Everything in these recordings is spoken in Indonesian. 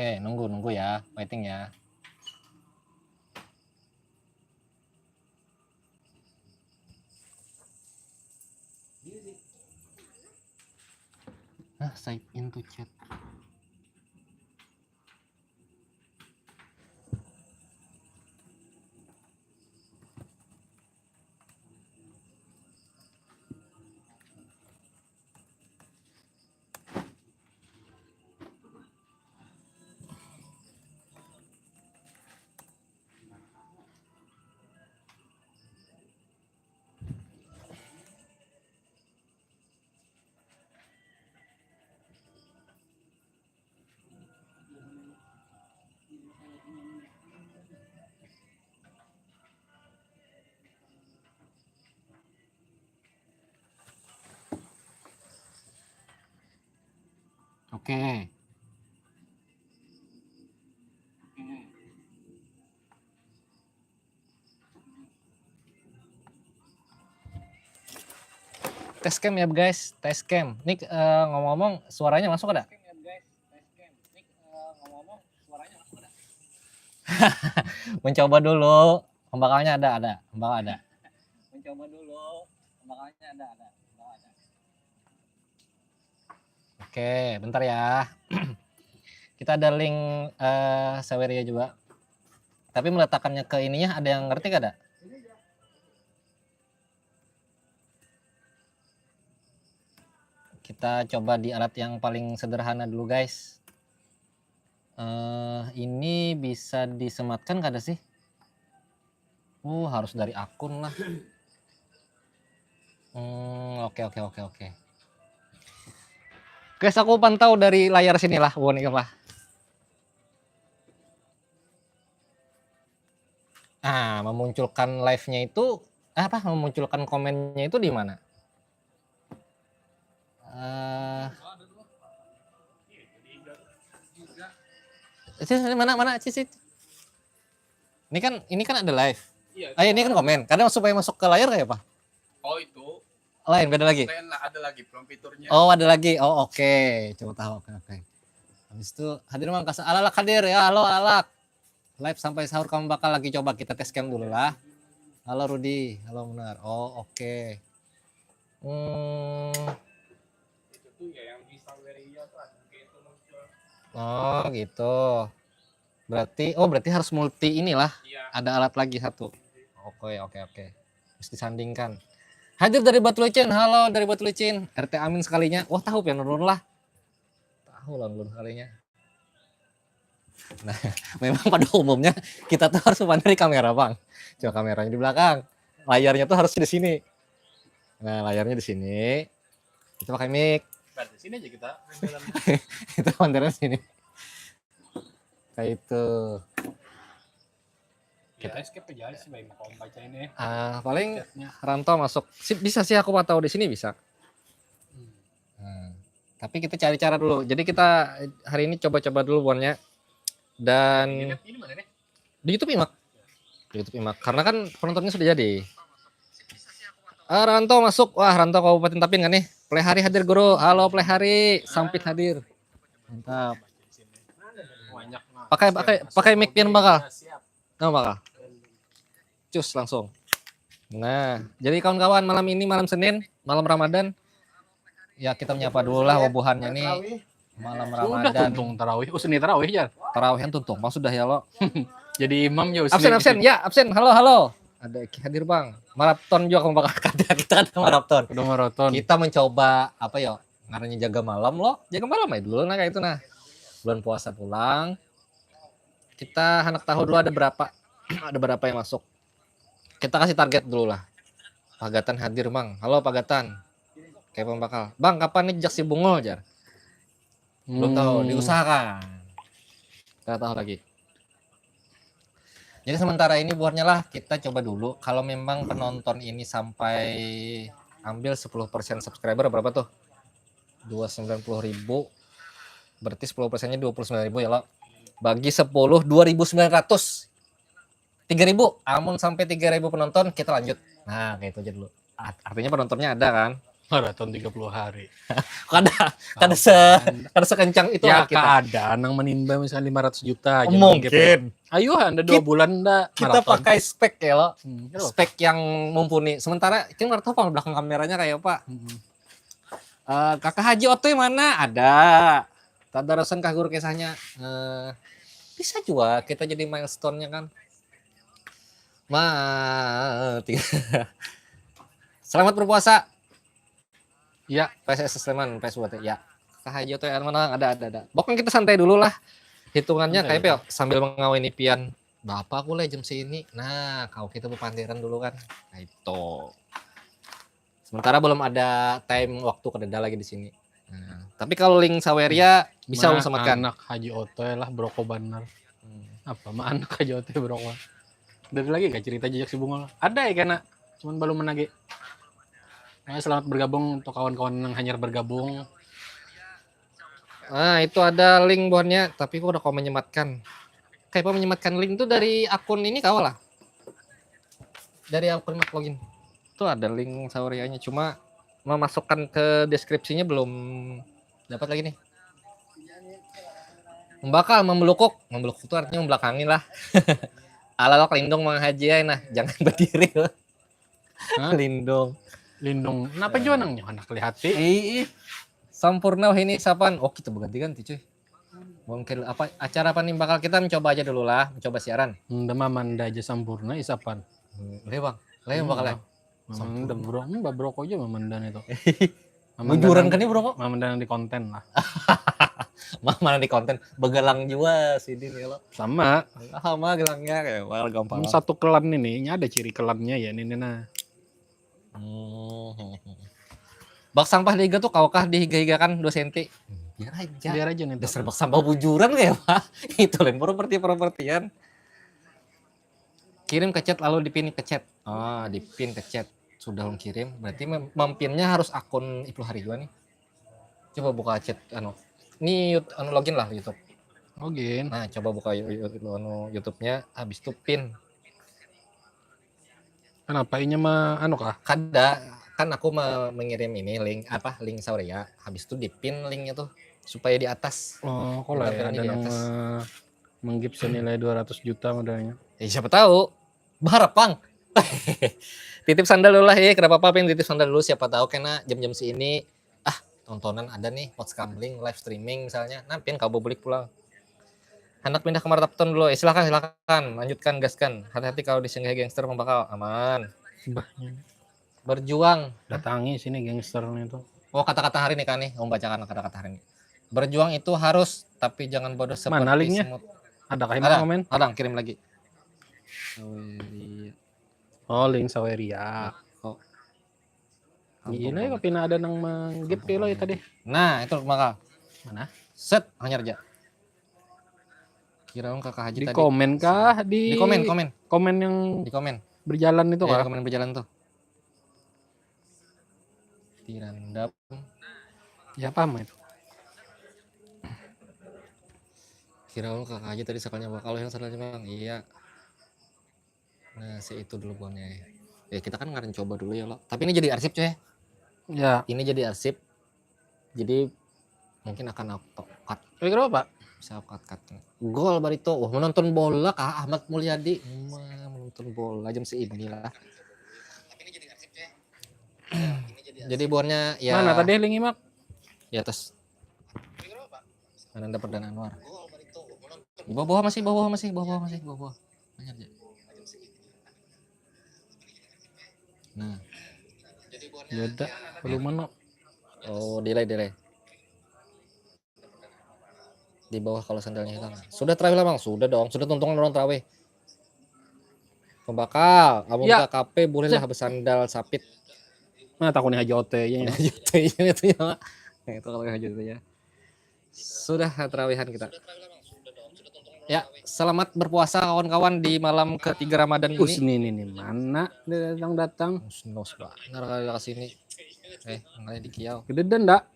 Oke, nunggu ya, waiting ya. Save into chat. Oke. Tes cam ya guys, tes cam. Nih ngomong-ngomong suaranya masuk ada? Mencoba dulu. Pembakalnya ada. Pembakal ada. Mencoba dulu. Pembakalnya ada. Oke, bentar ya. Kita ada link Saweria juga. Tapi meletakkannya ke ininya ada yang ngerti gak ada? Kita coba di alat yang paling sederhana dulu guys. Ini bisa disematkan gak ada sih? Harus dari akun lah. Oke. Guys, aku pantau dari layar sini lah, lah. Memunculkan live-nya itu memunculkan komennya itu di mana? Mana Cici? Ini kan ada live. Iya. Ini kan komen. Kadang supaya masuk ke layar kayak apa? Oh itu. Lain beda lagi. Ada lagi belum fiturnya. Oh ada lagi. Oh oke. Coba tahu. Oke. Habis itu hadir Mang Kasa. Alalak hadir ya. Halo Alalak. Live sampai sahur kamu bakal lagi coba kita tes cam dulu lah. Halo Rudi. Halo Munar. Oh oke. Itu tuh ya yang bisa Saweria tuh ada gitu muncul. Oh gitu. Berarti harus multi inilah. Iya. Ada alat lagi satu. Oke. Harus disandingkan. Hadir dari Batu Licin. Halo dari Batu Licin. RT Amin sekalinya. Wah tahu ya nurun lah. Tahu lah nurun sekalinya. Nah, memang pada umumnya kita tuh harus memandang kamera, Bang. Coba kameranya di belakang. Layarnya tuh harus di sini. Nah, layarnya di sini. Kita pakai mic. Di sini aja kita. Kita mandarin sini. Kayak itu. Kita escape aja sih baik mau baca ini. Paling Ranto masuk. Bisa sih aku tahu di sini bisa. Tapi kita cari cara dulu. Jadi kita hari ini coba-coba dulu bonnya. Dan ini mana nih? Di YouTube Imak. Karena kan penontonnya sudah jadi. Ranto masuk. Wah, Ranto Kabupaten Tapin kan nih? Plehari hadir guru. Halo Plehari, Sampit hadir. Mantap. Pakai mic pian bakal. Bakal. Cus langsung. Nah, jadi kawan-kawan malam ini malam Senin, malam Ramadan. Ya kita menyapa dulu lah wubuhannya nih. Malam Ramadan. Sudah tuntung tarawih. Seni tarawih ya. Tarawihan tuntung. Bang sudah ya lo. Jadi imam ya. Absen. Ya, absen. Halo. Ada hadir Bang. Maraton juga kamu bakal kita ada maraton. Udah maraton. Kita mencoba apa ya? Ngarannya jaga malam lo. Jaga malam aja dulu kayak itu nah. Bulan puasa pulang. Kita hendak tahu dulu ada berapa yang masuk. Kita kasih target dulu lah. Pagatan hadir Bang. Halo Pagatan. Kayak pembakal. Bang kapan nih Jaksi Bungul jar? Belum tahu, diusahakan. Kita tahu lagi. Jadi sementara ini buatnya lah kita coba dulu. Kalau memang penonton ini sampai ambil 10% subscriber berapa tuh? 290.000. Berarti 10%-nya 29.000 ya lo. Bagi 10 2.900. 3.000. Amun sampai 3.000 penonton kita lanjut. Nah kayak itu aja dulu. Artinya penontonnya ada kan. Maraton 30 hari. Kada sekencang itu Ya lah kita. keadaan yang menimba misalnya 500 juta aja. Mungkin Ayo anda 2 bulan ndak kita maraton. pakai spek ya lo. Kenapa? Spek yang mumpuni. Sementara kita nggak tahu apa belakang kameranya kayak apa. Kakak Haji Otoy mana? Ada. Tadarusan kah guru kisahnya. Bisa juga kita jadi milestone-nya kan. Mati. Selamat berpuasa. Ya, PSS Sleman, PS buat ya. Kakak Haji Otoy mana? Ada. Pokoknya kita santai dulu lah. Hitungannya kayak Pio sambil mengawin impian. Bapak aku lah jam sini. Nah, kau kita berpantiran dulu kan. Nah itu. Sementara belum ada time waktu kededa lagi di sini. Nah, tapi kalau link Saweria bisa mah sematkan. anak Haji Otoy lah broko banar. Apa mah anak Haji Otoy broko. Dari lagi gak cerita jejak si bunga? Ada ya karena cuman belum menagi. Selamat bergabung untuk kawan-kawan yang hanyar bergabung. Nah, itu ada link bonnya, tapi aku udah kau menyematkan. Kayak apa menyematkan link itu dari akun ini kau lah. Dari akun login. Itu ada link Saurianya, cuma memasukkan ke deskripsinya belum dapat lagi nih. Membakal, membelukuk itu artinya membelakangi lah. Ala lindung menghaji nah, jangan berdiri. Lindung. Kenapa juga nangnya anak lihati? Sampurna ini sapaan. Oh, kita berganti-ganti cuy. Mungkin apa acara apa nih bakal kita mencoba aja dulu lah, mencoba siaran. Ndema manda aja sampurna isapan. Bang. Bakal ya. Mamanda bro, mbak broko aja mamandan itu. Bujuran kan nih bro kok. Mamandan di konten lah. Mana di konten begalang juga sih ini lo. Sama gelangnya kayak wal gampang. Satu kelan ini ada ciri kelannya ya ini nah. Bak sampah liga tuh kaukah dihiga-higa kan 2 cm. Biar aja nih. Dasar bak sampah bujuran kayak Pak. Itu lain propertian. Kirim ke chat lalu dipin ke chat. Dipin ke chat. Sudah kirim. Berarti mampinnya harus akun Ibnu Harijuan nih. Coba buka chat Ini login lah YouTube. Login. Nah, coba buka YouTube-nya habis itu pin. Kenapa ini mah kah? Kan aku mengirim ini link Saweria, habis itu dipin linknya tuh supaya di atas. Oh, kalau ya ada yang menggip senilai 200 juta modalnya. Siapa tahu. Berharap Bang. Titip sandal dulu lah ya, kenapa apa pengen titip sandal dulu siapa tahu karena jam-jam sini tontonan ada nih podcast live streaming misalnya. Nah, pin kau balik pulang. Hendak pindah ke Martapton dulu. Silakan. Lanjutkan, gaskan. Hati-hati kalau disinggah gangster pembakal. Aman. Berjuang. Datangi sini gangsternya itu. Oh, kata-kata hari ini kan nih. Bacakan kata-kata hari ini. Berjuang itu harus, tapi jangan bodoh seperti mana linknya? semut. Ada komen? Ada, kirim lagi. Oh, link Saweria. Gila kok pina ada nang menggip lo ya tadi. Nah, itu maka. Mana? Set, hanyar aja. Kira kakak Haji di tadi. Komen kah? Di komen. Komen yang di komen. Berjalan itu kah? Komen berjalan tuh. Tirandap. Ya paham itu. Kira kakak Haji tadi sakalnya bakal yang salah Bang. Iya. Nah, itu dulu bonnya. Ya kita kan ngaren coba dulu ya lo. Tapi ini jadi arsip coy. Ya. Ini jadi arsip. Jadi mungkin akan aku cut. Kira Pak? Bisa cut. Gol Barito. Wah, menonton bola kah Ahmad Mulyadi. Menonton bola jam segini lah. Tapi ini jadi arsip coy. Jadi bonnya ya. Mana tadi link Mak? Di atas. Ananda Perdana Anwar. Bawah masih. Banyak aja. Nah. Yaudah, belum mana. Oh, delay. Di bawah kalau sandalnya hilang. Sudah terawih lah Bang? Sudah dong. Sudah tontonan orang terawih. Pembakal, abang KKP boleh lah bersandal sapit. Nah, takutnya Haji Ote ya. Itu ya. Itu kalau Haji Ote ya. Sudah terawihan kita. Ya, selamat berpuasa kawan-kawan di malam ketiga Ramadan ini. Ini mana datang? Nos banget. Nggak ke sini. Nggak di Kiau. Gededan enggak?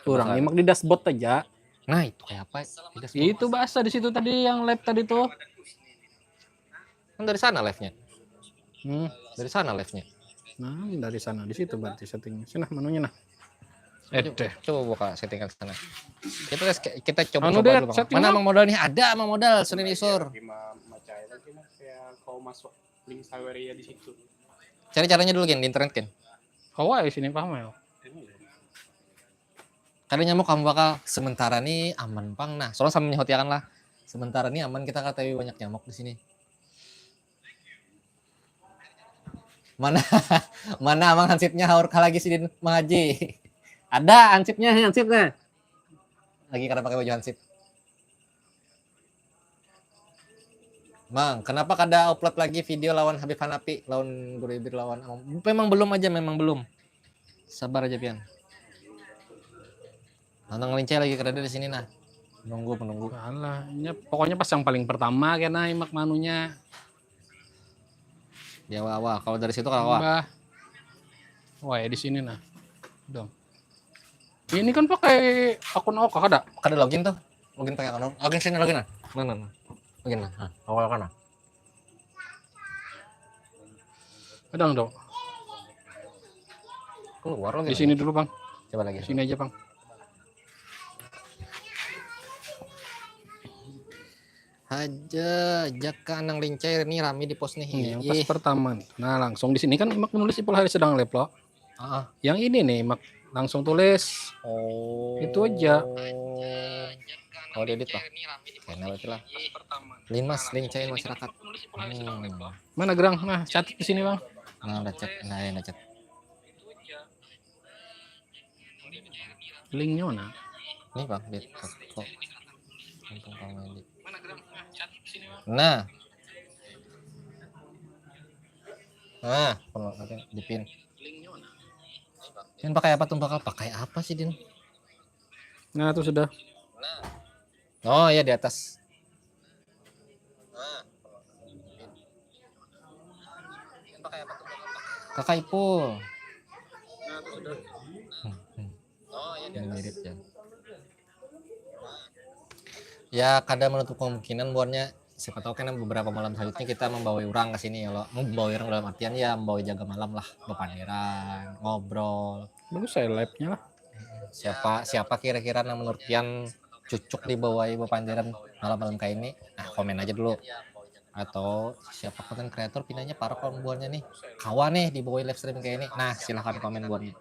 Kurang nyimak di dashboard aja. Nah, itu kayak apa? Itu bahasa di situ tadi yang live tadi tuh. Kan dari sana live-nya. Dari sana live-nya. Nah, dari sana di situ berarti settingnya. Sini menunya nah. Deh. Coba buka settingan sana. Kita coba Anu coba deh, dulu bang. setting Mana lo. emang modal nih? Ada emang modal Sunin Isur. Macam lagi lah kayak kau masuk link Saweria di situ. Cari caranya dulu Kin di internet Kin. Kau aja sini paham ya. Kadang nyamuk kamu bakal sementara nih aman pang. Nah, soalnya sama menyehotiakan lah. Sementara nih aman kita katakan banyak nyamuk di sini. Mana mana amang hansipnya haur lagi sih Din Mang Haji. Ada hansipnya. Lagi karena pakai baju hansip. Mang, kenapa kada upload lagi video lawan Habib Hanapi, lawan Guribir lawan memang belum aja, memang belum. Sabar aja pian. Nonton ngelinceh lagi kerada di sini nah. Menunggu. Alah, pokoknya pas yang paling pertama kena imak manunya. Di awal. Kalau dari situ kalau awal. Mbah. Wah, ya di sini nah. Dong. Ini kan pakai akun Oka ada. Kada login tuh. Login pakai akun. Login sini login nah. Mana. Login nah. Awal kana. Kadang dong. Keluar login. Di sini dulu, Bang. Coba lagi. Di sini aja, Bang. Aja jaka nang lincah ini rame di pos nih. Ini yang pas pertama nih. Nah, langsung di sini kan imak menulis Ipul Hari sedang live lo. Heeh. Yang ini nih imak langsung tulis. Oh. Itu aja. Oh, edit lah. Kenal itu lah. Limas lincahin masyarakat. Mana Gerang? Nah, catat di sini, Bang. Nah, udah chat. Nah, chat. Linknya mana? Nih, Bang, di kok. Untung kamu edit. Nah. Perlu ada di pin. Din pakai apa tuh bakal pakai apa sih Din? Nah, itu sudah. Oh iya di atas. Kakak Ipul. Nah, itu sudah. Oh iya di atas. Mirip ya. Ya kadang menutup kemungkinan buatnya siapa tahu kan beberapa malam selanjutnya kita membawa orang ke sini ya lo. Membawa orang dalam artian ya membawa jaga malam lah, bepanderan, ngobrol. Bagus saya live-nya lah. Siapa kira-kira yang menurut Pian cucuk dibawa ibu panderan malam-malam kayak ini? Nah, komen aja dulu. Atau siapa konten kreator pindahnya para kawan buahnya nih. Kawan nih dibawa live stream kayak ini. Nah, silahkan komen buatnya.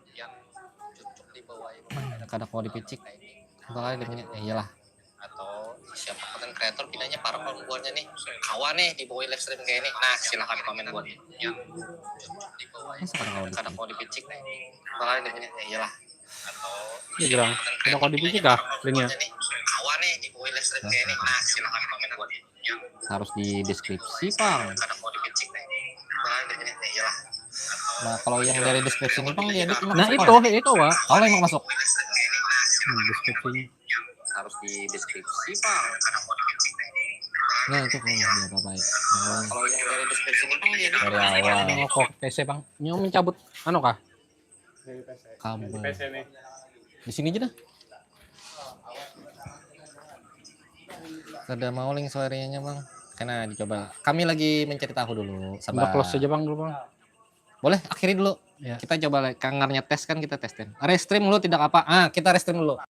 Kadang mau dipicik. Bakal dia iyalah. Atau siapa konten kreator pindahnya para kawan buahnya nih. Kawan nih dibawa live stream kayak ini. Nah, silahkan komen buatnya. Kadang mau dipicik. Bakal dia iyalah. Ya Gerang. Udah kau dipicik kah linknya? Kawan nih dibawa live stream kayak ini. Nah, silahkan komen buatnya. Harus di deskripsi Bang. Nah kalau yang dari deskripsi ini Bang dia Nah itu Wak. kalau yang mau masuk Deskripsinya. harus di deskripsi Bang. Nah itu kalau dia apa baik. Kalau yang dari deskripsi ini Bang dia dari awal. Oh, kok PC Bang. Nyom mencabut anu kah? Kabel. Di PC nih. Di sini aja dah. Ada mau link suaranya Bang. Karena dicoba. Kami lagi mencari tahu dulu. Sabar. Sabar. Close aja Bang dulu Bang. Boleh akhiri dulu. Ya. Kita coba kangarnya tes kan kita testin. Restream dulu tidak apa. Kita restream dulu.